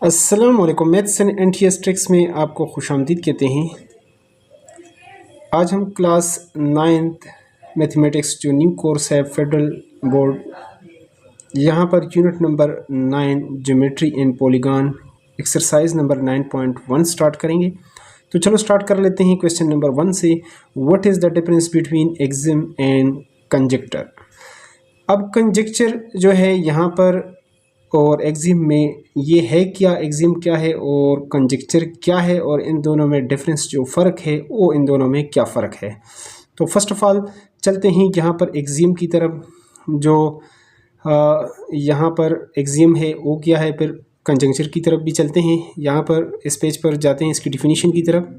अस्सलामुअलैकुम। Maths and NTS tricks में आपको खुशामदीद कहते हैं। आज हम क्लास 9th मैथमेटिक्स जो न्यू कोर्स है फेडरल बोर्ड, यहाँ per unit number 9 geometry and polygon exercise number 9.1 start करेंगे। तो चलो स्टार्ट कर लेते हैं क्वेश्चन नंबर 1 से। What is the difference between axiom and conjecture. अब कंजेक्चर जो है यहाँ पर और एक्सिम में ये है क्या, एक्सिम क्या है और कंजेक्चर क्या है, और इन दोनों में डिफरेंस जो फ़र्क है वो इन दोनों में क्या फ़र्क है। तो फर्स्ट ऑफ ऑल चलते हैं यहाँ पर एक्सिम की तरफ। जो यहाँ पर एक्सिम है वो क्या है, फिर कंजेक्चर की तरफ भी चलते हैं। यहाँ पर इस पेज पर जाते हैं इसकी डिफिनीशन की तरफ।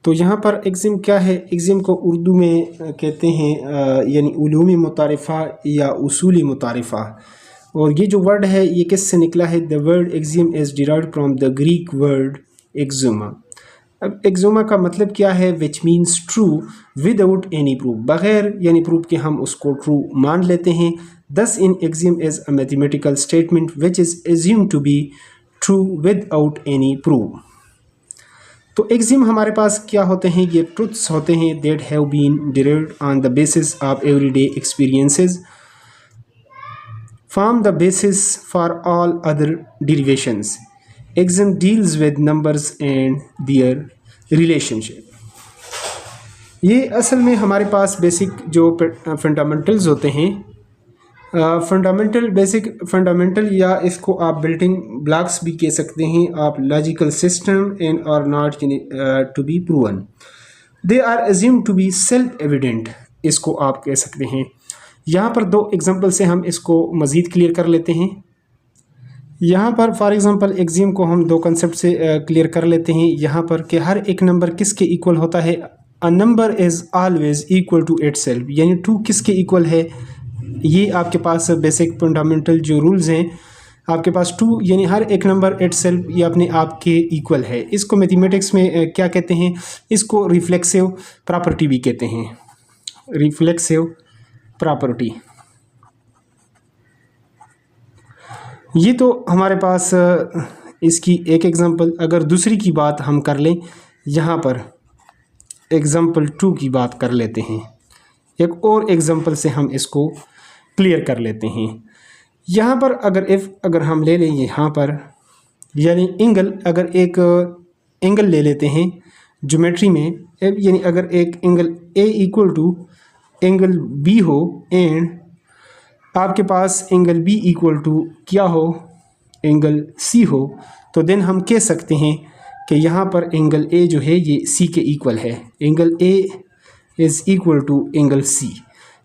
तो यहाँ पर एक्सिम क्या है, एक्सिम को उर्दू में कहते हैं यानी उलूमी मुतारिफ़ा या उसूली मुतारिफ़ा। और ये जो वर्ड है ये किससे निकला है, the word axiom is derived from the Greek word axioma. अब एक्जुमा का मतलब क्या है, which means true without any proof, बग़ैर यानी प्रूफ के हम उसको ट्रू मान लेते हैं। Thus an axiom is a mathematical statement which is assumed to be true without any proof. तो एक्सिम हमारे पास क्या होते हैं, ये ट्रुथ्स होते हैं that have been derived on the basis of everyday experiences, form the basis for all other derivations. Axiom deals with numbers and their relationship. ये असल में हमारे पास बेसिक जो फंडामेंटल्स होते हैं, बेसिक फंडामेंटल या इसको आप बिल्डिंग ब्लॉक्स भी कह सकते हैं आप, logical system and are not to be proven, they are assume to be self evident, इसको आप कह सकते हैं। यहाँ पर दो एग्जांपल से हम इसको मज़ीद क्लियर कर लेते हैं। यहाँ पर फॉर एग्जांपल एक्सिम को हम दो कंसेप्ट से क्लियर कर लेते हैं। यहाँ पर कि हर एक नंबर किसके इक्वल होता है, a number is always equal to itself, यानी 2 किसके इक्वल है। ये आपके पास बेसिक फंडामेंटल जो रूल्स हैं, आपके पास 2 यानी हर एक नंबर इटसेल्फ ये अपने आप के इक्वल है। इसको मैथमेटिक्स में क्या कहते हैं, इसको रिफ्लेक्सिव प्रॉपर्टी भी कहते हैं, रिफ्लेक्सिव प्रॉपर्टी। ये तो हमारे पास इसकी एक एग्जांपल। अगर दूसरी की बात हम कर लें, यहाँ पर एग्जांपल 2 की बात कर लेते हैं। एक और एग्जांपल से हम इसको क्लियर कर लेते हैं। यहाँ पर अगर हम ले लें यहाँ पर, यानी एंगल, अगर एक एंगल ले लेते हैं ज्योमेट्री में, यानी अगर एक angle A equal to angle B हो एंड आपके पास एंगल बी इक्वल टू क्या हो, एंगल सी हो, तो देन हम कह सकते हैं कि यहाँ पर एंगल ए जो है ये सी के इक्वल है। Angle A is equal to angle C.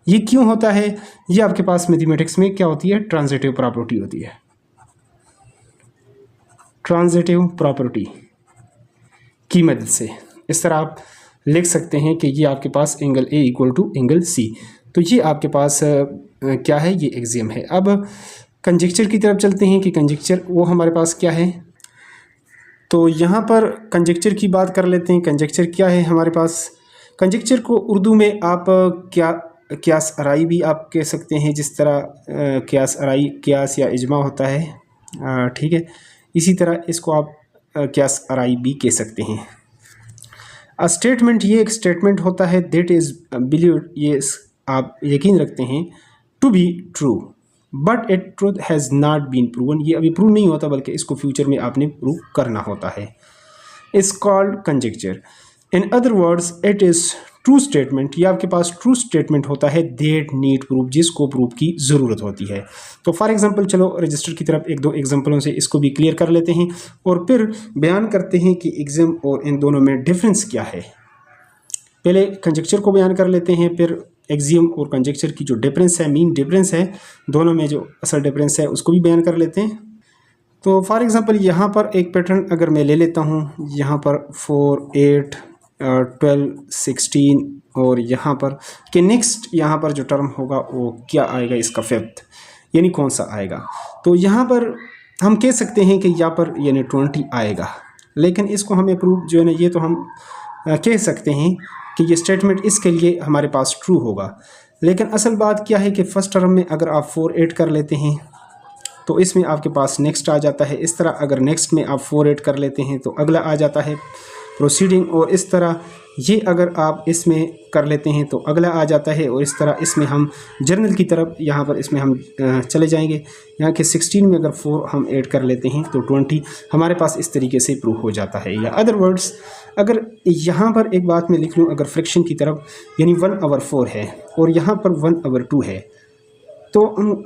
ये क्यों होता है, ये आपके पास मैथमेटिक्स में क्या होती है, ट्रांजिटिव प्रॉपर्टी होती है। ट्रांजिटिव प्रॉपर्टी की मदद से इस तरह आप लिख सकते हैं कि ये आपके पास angle A equal to angle C. तो ये आपके पास क्या है, ये एक्सिम है। अब कंजेक्चर की तरफ चलते हैं कि कंजेक्चर वो हमारे पास क्या है। तो यहाँ पर कंजेक्चर की बात कर लेते हैं। कंजेक्चर क्या है हमारे पास, कंजेक्चर को उर्दू में आप क्यास आराई भी आप कह सकते हैं, जिस तरह क्यास आराई क्यास या इजमा होता है, ठीक है, इसी तरह इसको आप क्यास आराई भी कह सकते हैं। अ स्टेटमेंट, ये एक स्टेटमेंट होता है दैट इज़ बिलीव्ड, ये आप यकीन रखते हैं, to be true but it truth has not been proven, ये अभी प्रूव नहीं होता बल्कि इसको फ्यूचर में आपने प्रूव करना होता है। It's called conjecture. In other words it is true statement, ये आपके पास ट्रू स्टेटमेंट होता है दैट नीड प्रूफ, जिसको प्रूफ की ज़रूरत होती है। तो फॉर एग्जांपल चलो रजिस्टर की तरफ एक दो एग्जांपलों से इसको भी क्लियर कर लेते हैं और फिर बयान करते हैं कि एक्सिम और इन दोनों में डिफरेंस क्या है। पहले कंजेक्चर को बयान कर लेते हैं, फिर एक्सिम और कंजेक्चर की जो डिफरेंस है, मीन डिफरेंस है, दोनों में जो असल डिफरेंस है उसको भी बयान कर लेते हैं। तो फॉर एग्जांपल यहाँ पर एक पैटर्न अगर मैं ले लेता हूँ, यहाँ पर 4, 8, 12, 16 और यहाँ पर कि नेक्स्ट यहाँ पर जो टर्म होगा वो क्या आएगा, इसका फिफ्थ यानी कौन सा आएगा। तो यहाँ पर हम कह सकते हैं कि यहाँ पर यानी 20 आएगा, लेकिन इसको हमें प्रूफ जो है ना, ये तो हम कह सकते हैं कि ये स्टेटमेंट इसके लिए हमारे पास ट्रू होगा। लेकिन असल बात क्या है कि फर्स्ट टर्म में अगर आप 4, 8 कर लेते हैं तो इसमें आपके पास नेक्स्ट आ जाता है। इस तरह अगर नेक्स्ट में आप 4 ऐड कर लेते हैं तो अगला आ जाता है प्रोसीडिंग, और इस तरह ये अगर आप इसमें कर लेते हैं तो अगला आ जाता है, और इस तरह इसमें हम जर्नल की तरफ यहाँ पर इसमें हम चले जाएंगे। यहाँ के 16 में अगर 4 हम ऐड कर लेते हैं तो 20 हमारे पास इस तरीके से प्रूव हो जाता है। या अदर वर्ड्स अगर यहाँ पर एक बात मैं लिख लूँ, अगर फ्रैक्शन की तरफ यानी 1/4 है और यहाँ पर 1/2 है, तो हम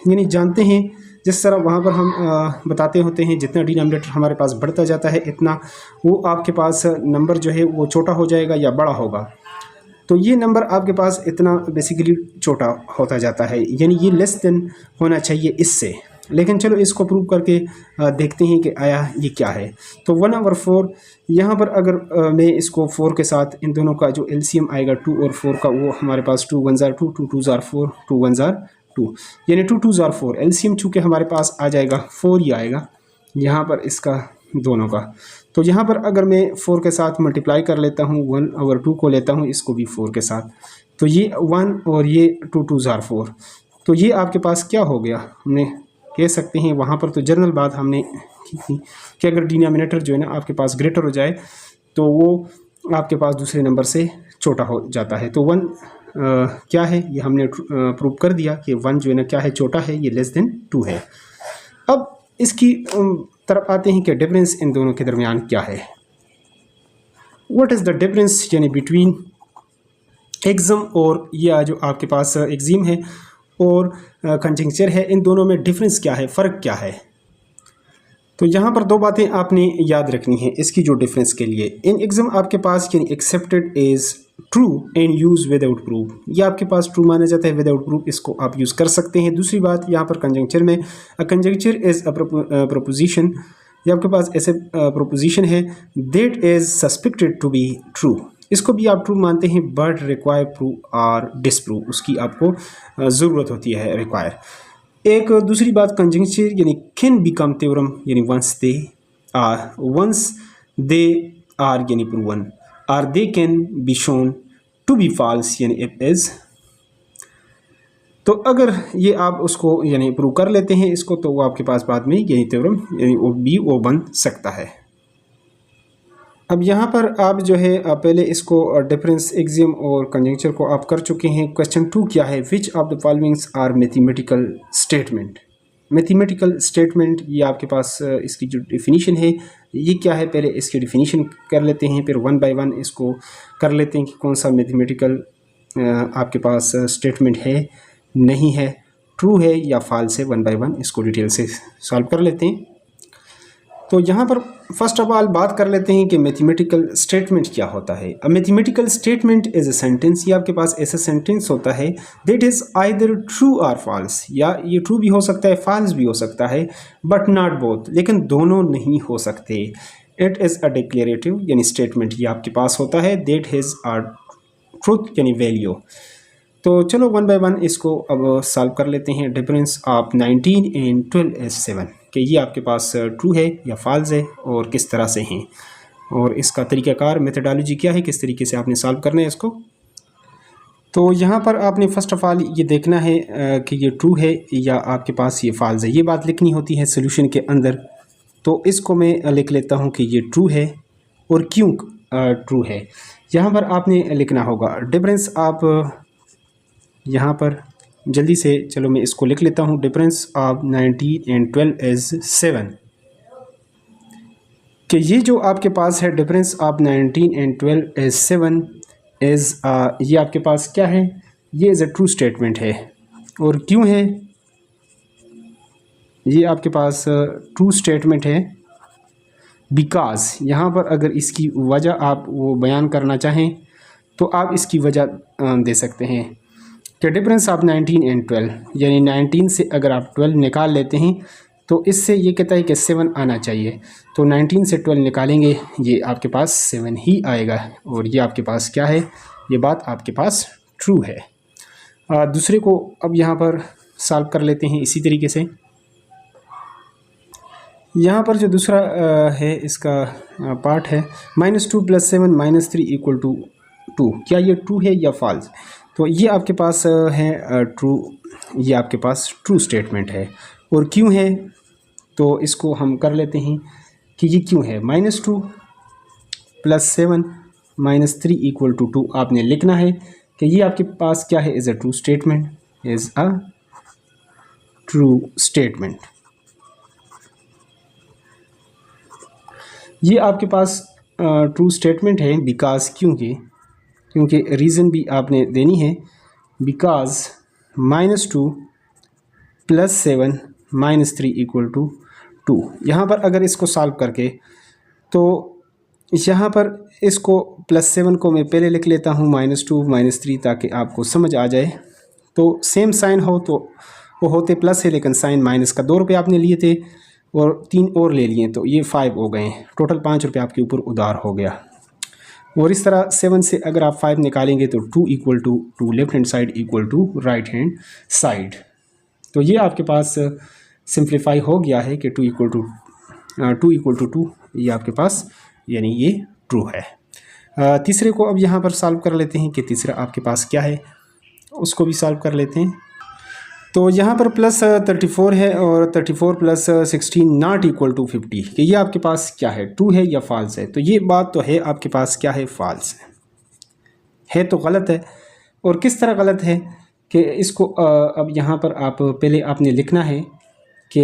यानी जानते हैं जिस तरह वहाँ पर हम बताते होते हैं जितना डिनोमिनेटर हमारे पास बढ़ता जाता है इतना वो आपके पास नंबर जो है वो छोटा हो जाएगा या बड़ा होगा। तो ये नंबर आपके पास इतना बेसिकली छोटा होता जाता है, यानी ये लेस देन होना चाहिए इससे। लेकिन चलो इसको प्रूव करके देखते हैं कि आया ये क्या है। तो 1/4 यहाँ पर अगर मैं इसको 4 के साथ इन दोनों का जो एलसीएम आएगा 2 और 4 का, वो हमारे पास 2 1 2 2 2 4 2 1 2, यानी 2 2 4 एलसीएम चूँकि हमारे पास आ जाएगा 4 ही आएगा यहाँ पर इसका दोनों का। तो यहाँ पर अगर मैं 4 के साथ मल्टीप्लाई कर लेता हूँ, 1/2 को लेता हूँ इसको भी 4 के साथ, तो ये 1 और ये 2 2 4, तो ये आपके पास क्या हो गया, हमने कह सकते हैं वहाँ पर तो जनरल बात हमने की थी कि अगर डिनोमिनेटर जो है ना आपके पास ग्रेटर हो जाए तो वो आपके पास दूसरे नंबर से छोटा हो जाता है। तो 1 क्या है ये हमने प्रूव कर दिया कि 1 जो है ना क्या है, छोटा है, ये लेस देन 2 है। अब इसकी तरफ आते हैं कि डिफरेंस इन दोनों के दरमियान क्या है। व्हाट इज़ द डिफरेंस यानी बिटवीन एक्सम और या जो आपके पास एक्जिम है और कंजंक्चर है, इन दोनों में डिफरेंस क्या है, फ़र्क क्या है। तो यहाँ पर 2 बातें आपने याद रखनी है इसकी जो डिफरेंस के लिए। इन एक्सम आपके पास यानी accepted is true and use without proof, ये आपके पास ट्रू माना जाता है विदाउट प्रूफ, इसको आप यूज़ कर सकते हैं। दूसरी बात यहाँ पर कंजंक्चर में, कंजंक्चर इज़ अ प्रोपोजिशन, ये आपके पास ऐसे प्रोपोजिशन है that is suspected to be true, इसको भी आप ट्रू मानते हैं बट रिक्वायर प्रूफ और डिसप्रूव, उसकी आपको ज़रूरत होती है रिक्वायर। एक दूसरी बात कंजंक्चर यानी कैन बिकम थ्योरम यानी वंस दे आर यानी प्रूवन, और they can be shown to be false यानी इट इज़। तो अगर ये आप उसको यानी प्रूव कर लेते हैं इसको, तो वो आपके पास बाद में यानी थ्योरम यानी वो बन सकता है। अब यहाँ पर आप जो है पहले इसको डिफरेंस एक्सियम और कंजंक्चर को आप कर चुके हैं। क्वेश्चन 2 क्या है, which of the followings are mathematical statement. Mathematical statement ये आपके पास इसकी जो डिफिनीशन है ये क्या है, पहले इसकी डिफिनीशन कर लेते हैं, फिर 1 बाय 1 इसको कर लेते हैं कि कौन सा मैथमेटिकल आपके पास स्टेटमेंट है, नहीं है, ट्रू है या फॉल्स है। 1 बाय 1 इसको डिटेल से सॉल्व कर लेते हैं। तो यहाँ पर फर्स्ट ऑफ ऑल बात कर लेते हैं कि मैथमेटिकल स्टेटमेंट क्या होता है। अ mathematical statement is a sentence, ये आपके पास ऐसा सेंटेंस होता है दैट इज़ आइदर ट्रू और फॉल्स, या ये ट्रू भी हो सकता है फॉल्स भी हो सकता है, बट नॉट बोथ, लेकिन दोनों नहीं हो सकते। इट इज़ अ डिक्लेरेटिव यानी स्टेटमेंट ये आपके पास होता है दैट इज़ अ ट्रूथ यानी वैल्यू। तो चलो 1 बाय 1 इसको अब सॉल्व कर लेते हैं। डिफरेंस ऑफ 19 एंड 12 इज 7, कि ये आपके पास ट्रू है या फॉल्स है और किस तरह से हैं, और इसका तरीक़ाकार मेथडोलॉजी क्या है, किस तरीके से आपने सॉल्व करना है इसको। तो यहाँ पर आपने फ़र्स्ट ऑफ़ ऑल ये देखना है कि ये ट्रू है या आपके पास ये फॉल्स है, ये बात लिखनी होती है सोल्यूशन के अंदर। तो इसको मैं लिख लेता हूँ कि ये ट्रू है और क्यों ट्रू है, यहाँ पर आपने लिखना होगा। डिफरेंस आप यहाँ पर जल्दी से चलो मैं इसको लिख लेता हूँ। डिफरेंस ऑफ 19 एंड 12 इज़ 7, कि ये जो आपके पास है difference of 19 and 12 is 7 is ये आपके पास क्या है, ये इज़ अ ट्रू स्टेटमेंट है। और क्यों है ये आपके पास ट्रू स्टेटमेंट है, बिकॉज यहाँ पर अगर इसकी वजह आप वो बयान करना चाहें तो आप इसकी वजह दे सकते हैं कि डिफरेंस ऑफ 19 एंड 12 यानी 19 से अगर आप 12 निकाल लेते हैं तो इससे ये कहता है कि 7 आना चाहिए, तो 19 से 12 निकालेंगे ये आपके पास 7 ही आएगा, और ये आपके पास क्या है, ये बात आपके पास ट्रू है। दूसरे को अब यहाँ पर सॉल्व कर लेते हैं इसी तरीके से। यहाँ पर जो दूसरा है इसका पार्ट है -2 + 7 -3 = 2, क्या ये ट्रू है या फॉल्स। तो ये आपके पास है ट्रू, ये आपके पास ट्रू स्टेटमेंट है। और क्यों है तो इसको हम कर लेते हैं कि ये क्यों है। -2 + 7 - 3 = 2 आपने लिखना है कि ये आपके पास क्या है, is a true statement, is a true statement. ये आपके पास ट्रू स्टेटमेंट है बिकॉज क्योंकि रीज़न भी आपने देनी है, बिकॉज -2 + 7 - 3 = 2। यहाँ पर अगर इसको सॉल्व करके तो यहाँ पर इसको +7 को मैं पहले लिख लेता हूँ -2 - 3 ताकि आपको समझ आ जाए। तो सेम साइन हो तो वो होते प्लस है, लेकिन साइन माइनस का 2 रुपये आपने लिए थे और 3 और ले लिए, तो ये 5 हो गए, टोटल 5 रुपये आपके ऊपर उधार हो गया। और इस तरह 7 से अगर आप 5 निकालेंगे तो 2 = 2 left hand side = right hand side. तो ये आपके पास सिंप्लीफाई हो गया है कि 2 = 2 ये आपके पास यानी ये ट्रू है। तीसरे को अब यहाँ पर सॉल्व कर लेते हैं कि तीसरा आपके पास क्या है, उसको भी सॉल्व कर लेते हैं। तो यहाँ पर +34 है और 34 + 16 ≠ 50 कि ये आपके पास क्या है, ट्रू है या फॉल्स है। तो ये बात तो है आपके पास क्या है, फॉल्स है तो गलत है। और किस तरह गलत है कि इसको अब यहाँ पर आप पहले आपने लिखना है कि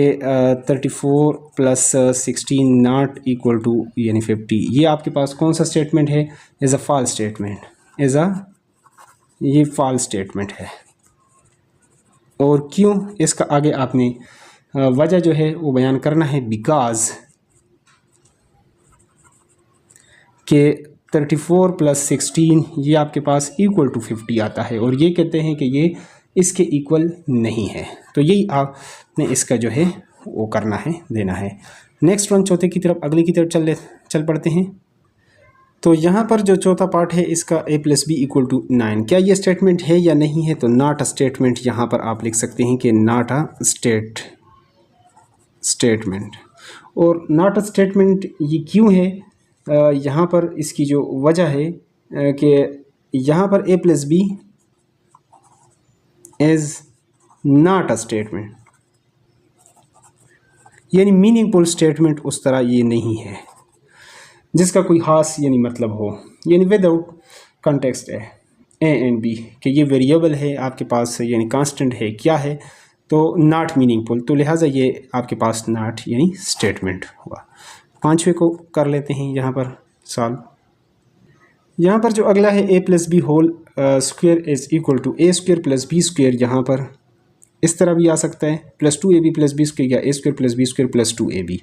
34 + 16 ≠ यानी 50, ये आपके पास कौन सा स्टेटमेंट है, इज़ अ फॉल्स स्टेटमेंट, ये फॉल्स स्टेटमेंट है। और क्यों, इसका आगे आपने वजह जो है वो बयान करना है, बिकॉज के 34 + 16 ये आपके पास = 50 आता है और ये कहते हैं कि ये इसके इक्वल नहीं है। तो यही आपने इसका जो है वो करना है, देना है। नेक्स्ट वन चौथे की तरफ, अगले की तरफ चल पड़ते हैं। तो यहाँ पर जो चौथा पार्ट है इसका a + b = 9, क्या ये स्टेटमेंट है या नहीं है। तो नॉट अ स्टेटमेंट यहाँ पर आप लिख सकते हैं कि नॉट अ स्टेटमेंट। और नॉट अ स्टेटमेंट ये क्यों है, यहाँ पर इसकी जो वजह है कि यहाँ पर a + b is not a statement, यानी मीनिंगफुल स्टेटमेंट उस तरह ये नहीं है जिसका कोई ख़ास यानी मतलब हो, यानी विदाउट कॉन्टेक्स्ट है ए एंड बी कि ये वेरिएबल है आपके पास यानी कांस्टेंट है, क्या है, तो नॉट मीनिंगफुल, तो लिहाजा ये आपके पास नॉट यानी स्टेटमेंट हुआ। पांचवें को कर लेते हैं यहाँ पर सॉल्व। यहाँ पर जो अगला है a + b whole square is equal to a² + b², यहाँ पर इस तरह भी आ सकता है +2ab + b² या a² + b² + 2ab।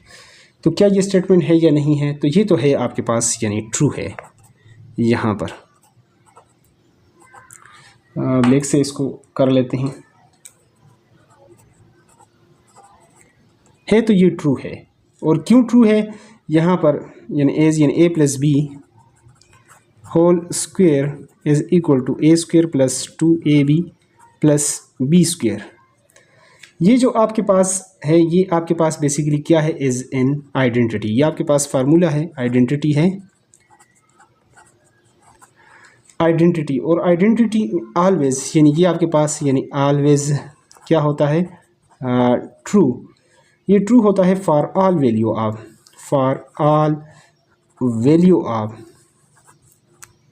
तो क्या ये स्टेटमेंट है या नहीं है, तो ये तो है आपके पास यानी ट्रू है। यहाँ पर ब्लैक से इसको कर लेते हैं, है तो ये ट्रू है। और क्यों ट्रू है, यहाँ पर यानी a + b whole square is equal to a² + 2ab + b²। ये जो आपके पास है ये आपके पास बेसिकली क्या है, इज़ एन आइडेंटिटी। ये आपके पास फार्मूला है, आइडेंटिटी है, आइडेंटिटी। और आइडेंटिटी ऑलवेज यानी ये आपके पास यानी ऑलवेज क्या होता है, ट्रू। ये ट्रू होता है for all value of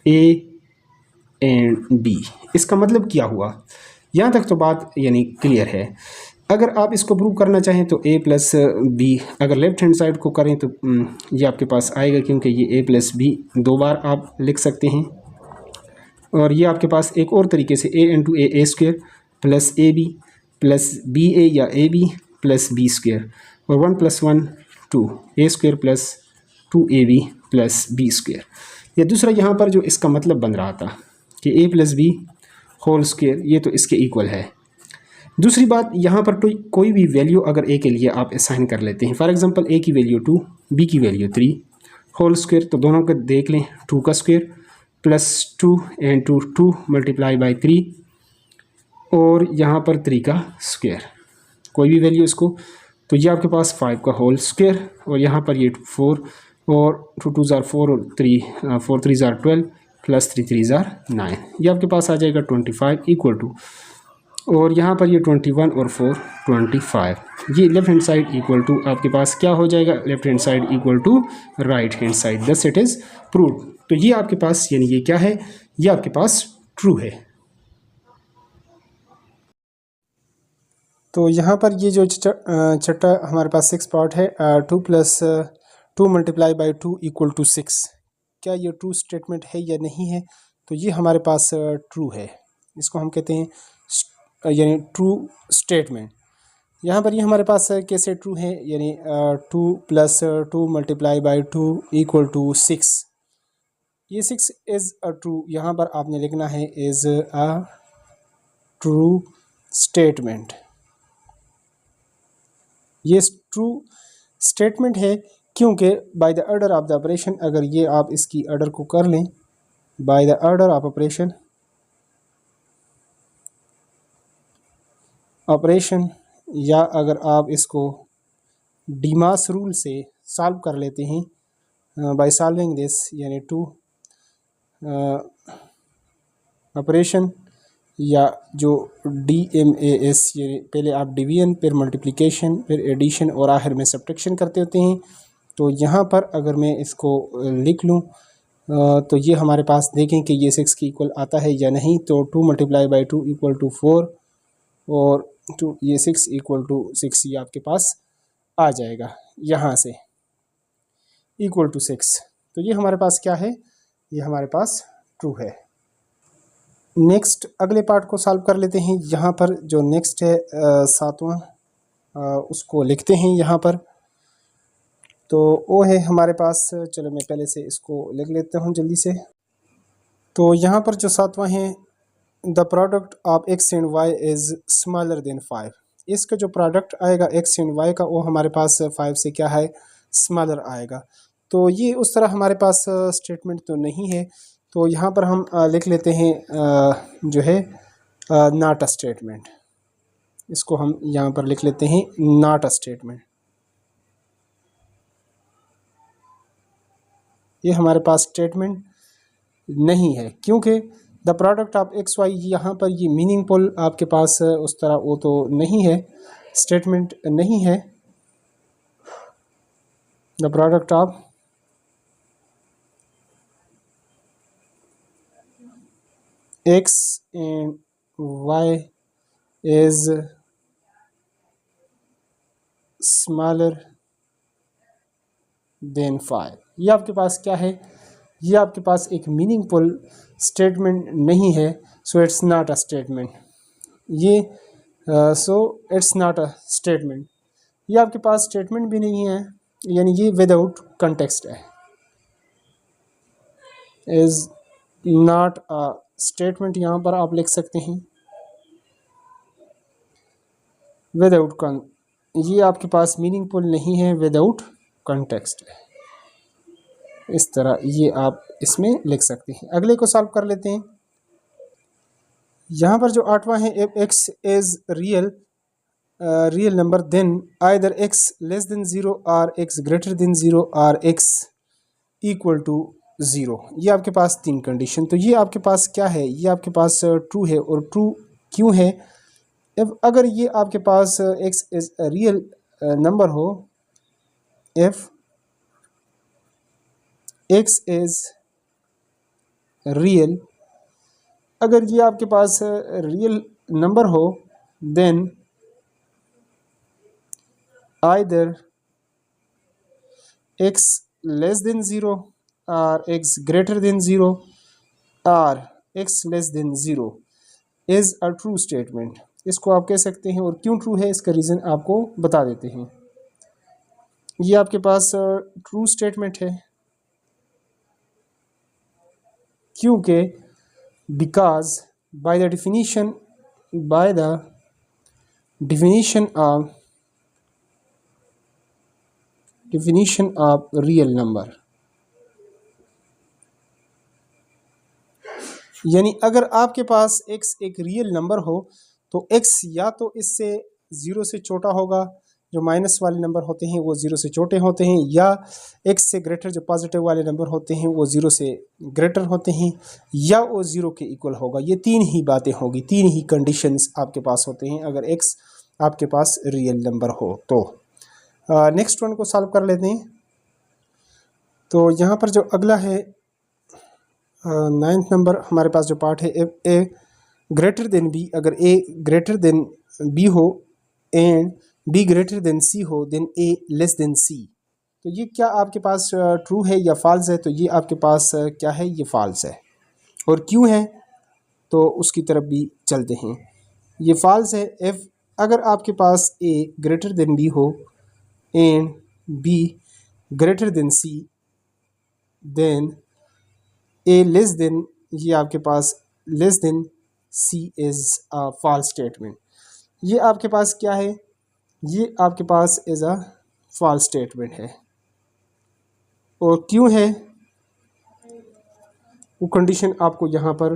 A and B. इसका मतलब क्या हुआ, यहाँ तक तो बात यानी क्लियर है। अगर आप इसको प्रूव करना चाहें तो a + b अगर लेफ्ट हैंड साइड को करें तो ये आपके पास आएगा, क्योंकि ये a + b 2 बार आप लिख सकते हैं। और ये आपके पास एक और तरीके से a × a² + ab + ba या ab + b² और 1 + 1 2 a² + 2ab + b²। या दूसरा यहाँ पर जो इसका मतलब बन रहा था कि a + b होल स्क्वायर, ये तो इसके इक्वल है। दूसरी बात, यहाँ पर तो कोई भी वैल्यू अगर a के लिए आप असाइन कर लेते हैं, फॉर एग्जांपल a की वैल्यू 2, b की वैल्यू 3 होल स्क्वायर, तो दोनों को देख लें, 2 का स्क्वायर +2 × 2 × 3 और यहाँ पर 3 का स्क्वायर, कोई भी वैल्यू इसको, तो ये आपके पास 5 का होल स्क्वायर और यहाँ पर ये 4 और 2 2 = 4 और 3 4 3 = 12 + 3 3 = 9, ये आपके पास आ जाएगा 25 = और यहाँ पर ये 21 और 4 25, ये left hand side equal to आपके पास क्या हो जाएगा, left hand side equal to right hand side, thus it is prove. तो ये आपके पास यानी ये क्या है, ये आपके पास ट्रू है। तो यहाँ पर ये जो छठा हमारे पास 6 पार्ट है, 2 + 2 × 2 = 6, क्या ये ट्रू स्टेटमेंट है या नहीं है? तो ये हमारे पास ट्रू है, इसको हम कहते हैं यानी ट्रू स्टेटमेंट। यहाँ पर ये हमारे पास कैसे ट्रू है, यानी 2 + 2 × 2 = 6, ये 6 इज़ अ ट्रू, यहाँ पर आपने लिखना है इज़ अ ट्रू स्टेटमेंट। ये ट्रू स्टेटमेंट है क्योंकि by the order of the operation, अगर ये आप इसकी ऑर्डर को कर लें, by the order of operation, या अगर आप इसको डीमास रूल से सॉल्व कर लेते हैं, बाय सॉल्विंग दिस, यानी टू ऑपरेशन, या जो DMAS, यानी पहले आप डिवीजन फिर मल्टीप्लिकेशन फिर एडिशन और आखिर में सब्ट्रैक्शन करते होते हैं। तो यहाँ पर अगर मैं इसको लिख लूँ तो ये हमारे पास देखें कि ये 6 के इक्वल आता है या नहीं। तो 2 × 2 = 4 और ये 6 = 6, ये आपके पास आ जाएगा यहाँ से = 6। तो ये हमारे पास क्या है, ये हमारे पास ट्रू है। नेक्स्ट अगले पार्ट को सॉल्व कर लेते हैं। यहाँ पर जो नेक्स्ट है 7वां, उसको लिखते हैं यहाँ पर। तो वो है हमारे पास, चलो मैं पहले से इसको लिख लेता हूँ जल्दी से। तो यहाँ पर जो 7वां है, the product of x and y is smaller than 5, इसका जो प्रोडक्ट आएगा x एंड y का, वो हमारे पास 5 से क्या है, स्मॉलर आएगा। तो ये उस तरह हमारे पास स्टेटमेंट तो नहीं है। तो यहाँ पर हम लिख लेते हैं जो है नॉट अ स्टेटमेंट, इसको हम यहाँ पर लिख लेते हैं नॉट अ स्टेटमेंट। ये हमारे पास स्टेटमेंट नहीं है क्योंकि द प्रोडक्ट ऑफ XY, यहाँ पर ये मीनिंगफुल आपके पास उस तरह वो तो नहीं है, स्टेटमेंट नहीं है। The product of X and Y is smaller than 5, ये आपके पास क्या है, ये आपके पास एक मीनिंगफुल स्टेटमेंट नहीं है। So it's not a statement, ये so it's not a statement, ये आपके पास स्टेटमेंट भी नहीं है, यानी ये विदाउट कंटेक्स्ट है, इज़ नॉट अ स्टेटमेंट। यहाँ पर आप लिख सकते हैं विदाउट ये आपके पास मीनिंगफुल नहीं है, विदाउट कंटेक्स्ट है, इस तरह ये आप इसमें लिख सकते हैं। अगले को सॉल्व कर लेते हैं। यहाँ पर जो 8वां है, if x is real number then either x <0 और x <0 और x = 0, ये आपके पास 3 कंडीशन। तो ये आपके पास क्या है, ये आपके पास ट्रू है। और ट्रू क्यों है, अगर ये आपके पास x इज रियल नंबर हो, इफ x इज रियल, अगर ये आपके पास रियल नंबर हो, देन आइदर x <0 और x <0 और x <0 is a true statement, इसको आप कह सकते हैं। और क्यों ट्रू है, इसका रीज़न आपको बता देते हैं। ये आपके पास ट्रू स्टेटमेंट है क्योंकि because by the definition of real number, यानी अगर आपके पास x एक रियल नंबर हो तो x या तो इससे 0 से छोटा होगा, जो माइनस वाले नंबर होते हैं वो ज़ीरो से छोटे होते हैं, या एक्स से ग्रेटर जो पॉजिटिव वाले नंबर होते हैं वो ज़ीरो से ग्रेटर होते हैं, या वो ज़ीरो के इक्वल होगा। ये तीन ही बातें होगी, तीन ही कंडीशंस आपके पास होते हैं अगर एक्स आपके पास रियल नंबर हो तो। नेक्स्ट वन को सॉल्व कर लेते हैं। तो यहाँ पर जो अगला है 9th नंबर हमारे पास जो पार्ट है, ए ग्रेटर देन बी, अगर ए ग्रेटर देन बी हो एंड बी ग्रेटर देन सी हो then A less than C. तो ये क्या आपके पास ट्रू है या फॉल्स है? तो ये आपके पास क्या है, ये फॉल्स है। और क्यों है तो उसकी तरफ भी चलते हैं। ये फॉल्स है इफ़ अगर आपके पास ए ग्रेटर देन बी हो and B greater than C then A less than, ये आपके पास less than C is a false statement. ये आपके पास क्या है, ये आपके पास इज़ अ फॉल्स स्टेटमेंट है। और क्यों है वो कंडीशन आपको यहाँ पर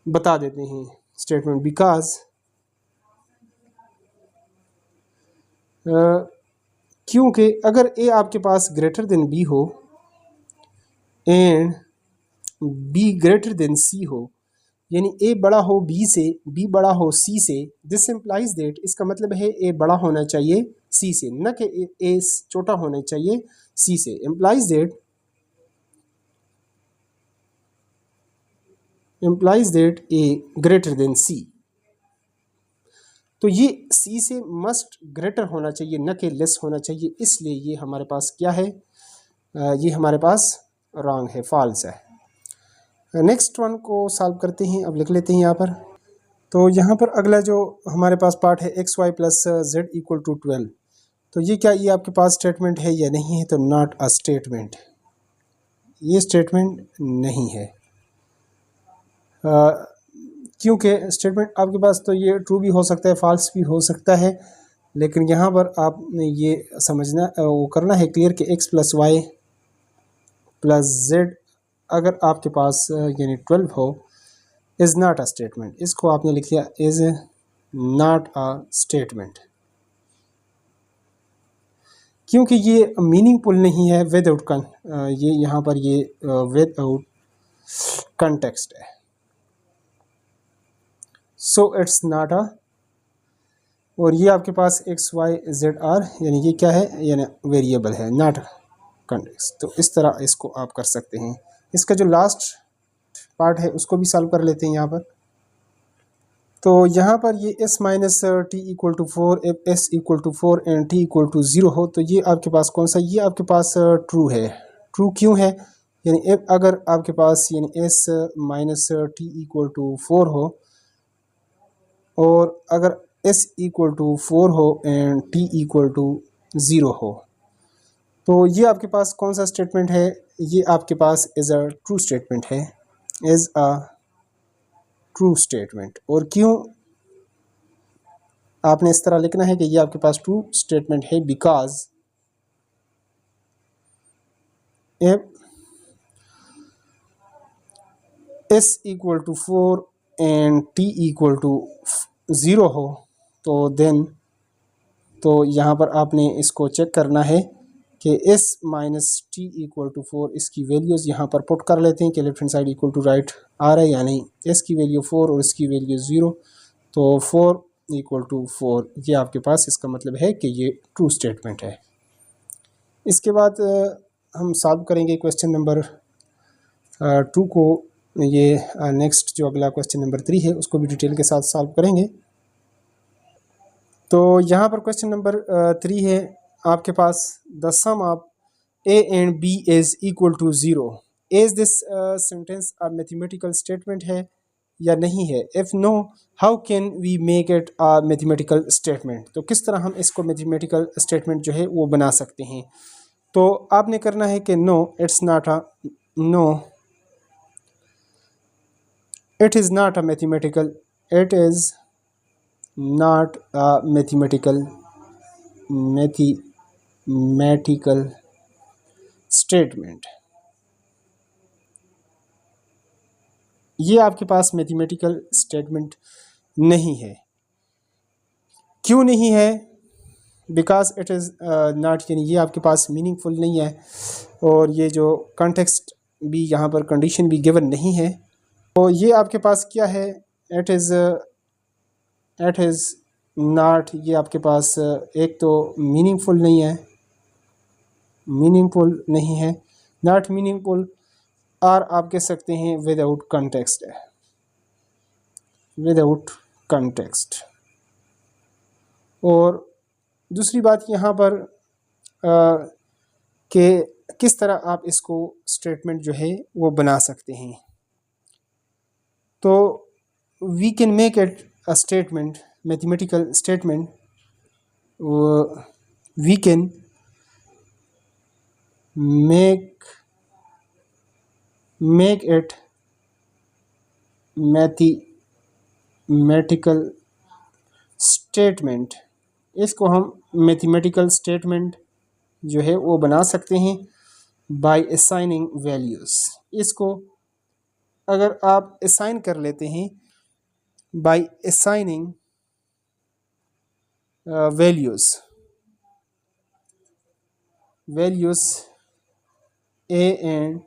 बता देते हैं स्टेटमेंट, बिकॉज क्योंकि अगर ए आपके पास ग्रेटर देन बी हो एंड बी ग्रेटर देन सी हो, यानी ए बड़ा हो बी से, बी बड़ा हो सी से, दिस इम्प्लाइज दैट, इसका मतलब है ए बड़ा होना चाहिए सी से, न कि ए छोटा होना चाहिए सी से। Implies that A greater than C. तो ये सी से मस्ट ग्रेटर होना चाहिए न कि लेस होना चाहिए, इसलिए ये हमारे पास क्या है, ये हमारे पास रॉन्ग है, फॉल्स है। नेक्स्ट वन को सॉल्व करते हैं, अब लिख लेते हैं यहाँ पर। तो यहाँ पर अगला जो हमारे पास पार्ट है X Y plus Z equal to 12। तो ये क्या, ये आपके पास स्टेटमेंट है या नहीं है? तो नॉट अ स्टेटमेंट, ये स्टेटमेंट नहीं है। क्योंकि स्टेटमेंट आपके पास तो ये ट्रू भी हो सकता है, फॉल्स भी हो सकता है, लेकिन यहाँ पर आपने ये समझना वो करना है क्लियर कि X plus Y plus Z अगर आपके पास यानी 12 हो इज़ नॉट अ स्टेटमेंट। इसको आपने लिख लिया इज़ नॉट अ स्टेटमेंट, क्योंकि ये मीनिंगफुल नहीं है विदाउट ये यहाँ पर ये विदाउट कंटेक्स्ट है, सो इट्स नॉट अ। और ये आपके पास एक्स वाई जेड आर यानी ये क्या है, यानी वेरिएबल है, नॉट कंटेक्स्ट। तो इस तरह इसको आप कर सकते हैं। इसका जो लास्ट पार्ट है उसको भी सॉल्व कर लेते हैं यहाँ पर। तो यहाँ पर ये s minus T equal to 4, if S equal to 4 and T equal to 0 हो, तो ये आपके पास कौन सा, ये आपके पास ट्रू है। ट्रू क्यों है, यानी एफ अगर आपके पास यानी s minus T equal to 4 हो और अगर s इक्वल टू 4 हो एंड t इक्वल टू 0 हो, तो ये आपके पास कौन सा स्टेटमेंट है, ये आपके पास इज़ अ ट्रू स्टेटमेंट है, इज़ अ ट्रू स्टेटमेंट। और क्यों आपने इस तरह लिखना है कि ये आपके पास ट्रू स्टेटमेंट है, because if S equal to 4 and T equal to 0 हो तो देन, तो यहाँ पर आपने इसको चेक करना है कि s minus T equal to 4 इसकी वैल्यूज़ यहाँ पर पुट कर लेते हैं कि left hand side equal to right आ रहा है या नहीं। s की वैल्यू 4 और इसकी वैल्यू 0, तो 4 इक्वल टू 4, ये आपके पास इसका मतलब है कि ये ट्रू स्टेटमेंट है। इसके बाद हम सॉल्व करेंगे क्वेश्चन नंबर 2 को। ये नेक्स्ट जो अगला क्वेश्चन नंबर 3 है उसको भी डिटेल के साथ सॉल्व करेंगे। तो यहाँ पर क्वेश्चन नंबर 3 है आपके पास, the sum of a and b is equal to 0। Is this sentence a mathematical statement है या नहीं है? If no, how can we make it a mathematical statement. तो किस तरह हम इसको मैथमेटिकल स्टेटमेंट जो है वो बना सकते हैं। तो आपने करना है कि no it's not a, no it is not a mathematical, it is not a mathematical statement. ये आपके पास मैथमेटिकल स्टेटमेंट नहीं है। क्यों नहीं है? बिकॉज इट इज़ नॉट, यानी ये आपके पास मीनिंगफुल नहीं है, और ये जो कॉन्टेक्स्ट भी यहाँ पर कंडीशन भी गिवन नहीं है, तो ये आपके पास क्या है, इट इज़ नॉट, ये आपके पास एक तो मीनिंगफुल नहीं है, नॉट मीनिंगफुल, और आप कह सकते हैं विदाउट कंटेक्स्ट है, विदाउट कंटेक्स्ट। और दूसरी बात यहाँ पर कि किस तरह आप इसको स्टेटमेंट जो है वो बना सकते हैं। तो we can make it a statement, mathematical statement, we can make it mathematical statement, इसको हम मैथमेटिकल स्टेटमेंट जो है वो बना सकते हैं बाय असाइनिंग वैल्यूज़। इसको अगर आप असाइन कर लेते हैं by assigning values A and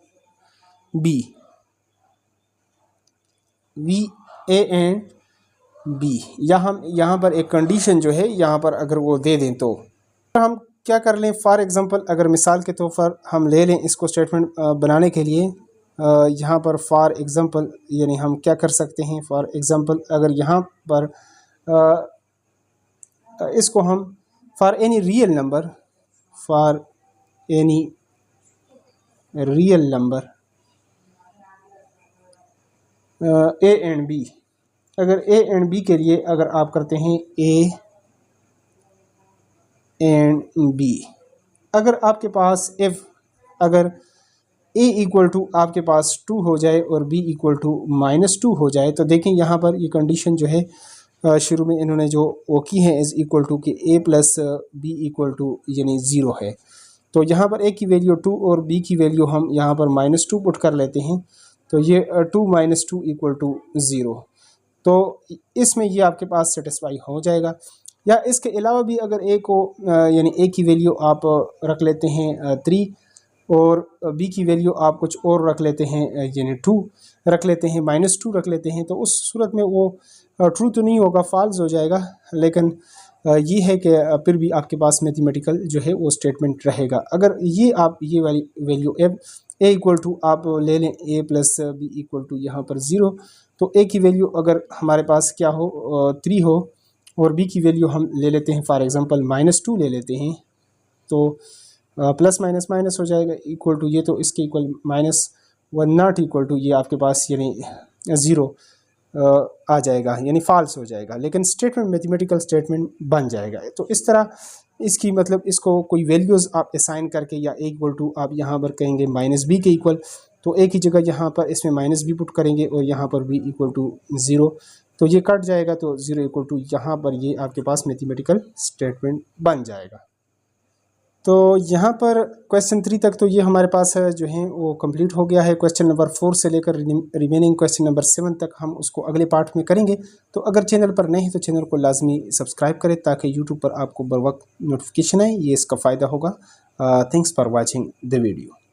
B, या हम यहाँ पर एक कंडीशन जो है यहाँ पर अगर वो दे दें तो हम क्या कर लें, फॉर एग्ज़ाम्पल अगर मिसाल के तौर पर हम ले लें इसको स्टेटमेंट बनाने के लिए, यहाँ पर फॉर एग्ज़ाम्पल यानी हम क्या कर सकते हैं, फॉर एग्ज़ाम्पल अगर यहाँ पर इसको हम for any real number A and B, अगर ए एंड बी के लिए अगर आप करते हैं ए एंड बी, अगर आपके पास अगर ए इक्वल टू आपके पास 2 हो जाए और बी इक्वल टू -2 हो जाए, तो देखें यहाँ पर ये कंडीशन जो है शुरू में इन्होंने जो वो की है इज़ इक्वल टू कि ए प्लस बी इक्वल टू यानी 0 है। तो यहाँ पर ए की वैल्यू 2 और बी की वैल्यू हम यहाँ पर -2 पुट कर लेते हैं, तो ये 2 - 2 इक्वल टू 0, तो इसमें ये आपके पास सेटिस्फाई हो जाएगा। या इसके अलावा भी अगर ए को यानी ए की वैल्यू आप रख लेते हैं 3 और बी की वैल्यू आप कुछ और रख लेते हैं यानी 2 रख लेते हैं, -2 रख लेते हैं, तो उस सूरत में वो ट्रू तो नहीं होगा, फॉल्स हो जाएगा, लेकिन ये है कि फिर भी आपके पास मैथमेटिकल जो है वो स्टेटमेंट रहेगा। अगर ये आप ये वाली वैल्यू ए इक्वल टू आप ले लें ए प्लस बी इक्वल टू यहाँ पर 0, तो ए की वैल्यू अगर हमारे पास क्या हो 3 हो और बी की वैल्यू हम ले लेते हैं फॉर एग्ज़ाम्पल -2 ले लेते हैं, तो प्लस माइनस माइनस हो जाएगा इक्वल टू ये, तो इसके इक्वल -1 नॉट इक्वल टू ये आपके पास यानी 0 आ जाएगा, यानी फॉल्स हो जाएगा, लेकिन स्टेटमेंट मैथमेटिकल स्टेटमेंट बन जाएगा। तो इस तरह इसकी मतलब इसको कोई वैल्यूज़ आप असाइन करके, या ए इक्वल टू आप यहाँ पर कहेंगे -b के इक्वल, तो ए की जगह यहाँ पर इसमें -b पुट करेंगे और यहाँ पर b इक्वल टू 0, तो ये कट जाएगा, तो 0 इक्वल टू यहाँ पर ये आपके पास मैथमेटिकल स्टेटमेंट बन जाएगा। तो यहाँ पर क्वेश्चन 3 तक तो ये हमारे पास जो है वो कंप्लीट हो गया है। क्वेश्चन नंबर 4 से लेकर रिमेनिंग क्वेश्चन नंबर 7 तक हम उसको अगले पार्ट में करेंगे। तो अगर चैनल पर नहीं है तो चैनल को लाजमी सब्सक्राइब करें ताकि यूट्यूब पर आपको बर वक्त नोटिफिकेशन आए, ये इसका फ़ायदा होगा। Thanks for watching the video.